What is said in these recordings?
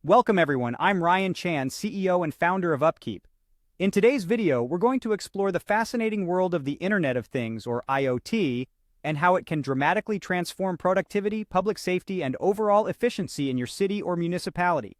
Welcome everyone, I'm Ryan Chan, CEO and founder of UpKeep. In today's video, we're going to explore the fascinating world of the Internet of Things, or IoT, and how it can dramatically transform productivity, public safety, and overall efficiency in your city or municipality.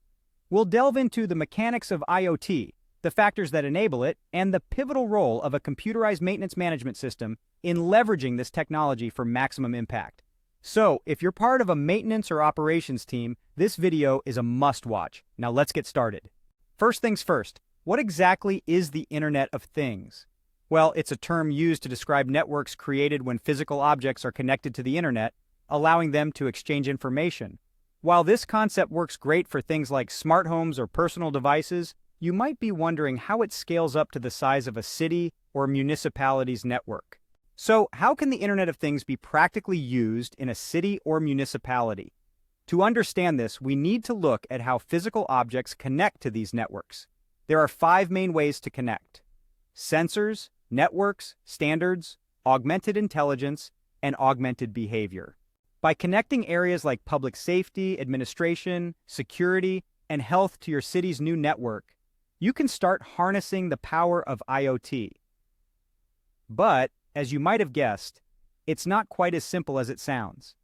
We'll delve into the mechanics of IoT, the factors that enable it, and the pivotal role of a computerized maintenance management system in leveraging this technology for maximum impact. So, if you're part of a maintenance or operations team, this video is a must-watch. Now let's get started. First things first, what exactly is the Internet of Things? Well, it's a term used to describe networks created when physical objects are connected to the Internet, allowing them to exchange information. While this concept works great for things like smart homes or personal devices, you might be wondering how it scales up to the size of a city or municipality's network. So, how can the Internet of Things be practically used in a city or municipality? To understand this, we need to look at how physical objects connect to these networks. There are 5 main ways to connect: sensors, networks, standards, augmented intelligence, and augmented behavior. By connecting areas like public safety, administration, security, and health to your city's new network, you can start harnessing the power of IoT. But, as you might have guessed, it's not quite as simple as it sounds.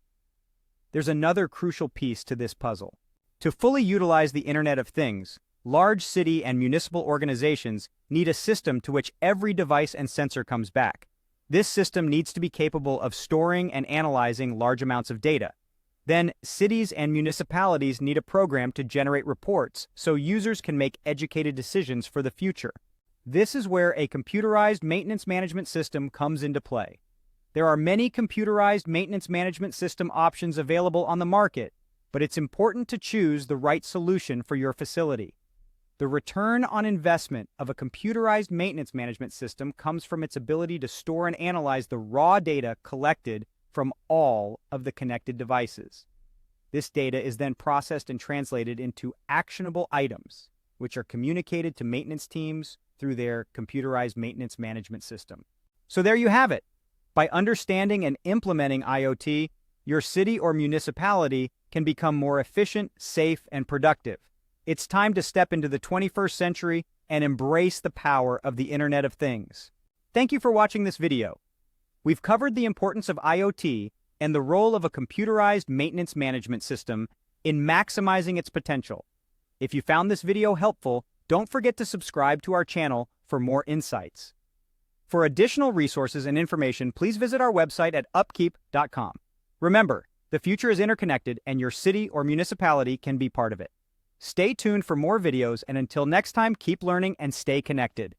There's another crucial piece to this puzzle. To fully utilize the Internet of Things, large city and municipal organizations need a system to which every device and sensor comes back. This system needs to be capable of storing and analyzing large amounts of data. Then, cities and municipalities need a program to generate reports so users can make educated decisions for the future. This is where a computerized maintenance management system comes into play. There are many computerized maintenance management system options available on the market, but it's important to choose the right solution for your facility. The return on investment of a computerized maintenance management system comes from its ability to store and analyze the raw data collected from all of the connected devices. This data is then processed and translated into actionable items, which are communicated to maintenance teams through their computerized maintenance management system. So there you have it. By understanding and implementing IoT, your city or municipality can become more efficient, safe, and productive. It's time to step into the 21st century and embrace the power of the Internet of Things. Thank you for watching this video. We've covered the importance of IoT and the role of a computerized maintenance management system in maximizing its potential. If you found this video helpful, don't forget to subscribe to our channel for more insights. For additional resources and information, please visit our website at upkeep.com. Remember, the future is interconnected and your city or municipality can be part of it. Stay tuned for more videos, and until next time, keep learning and stay connected.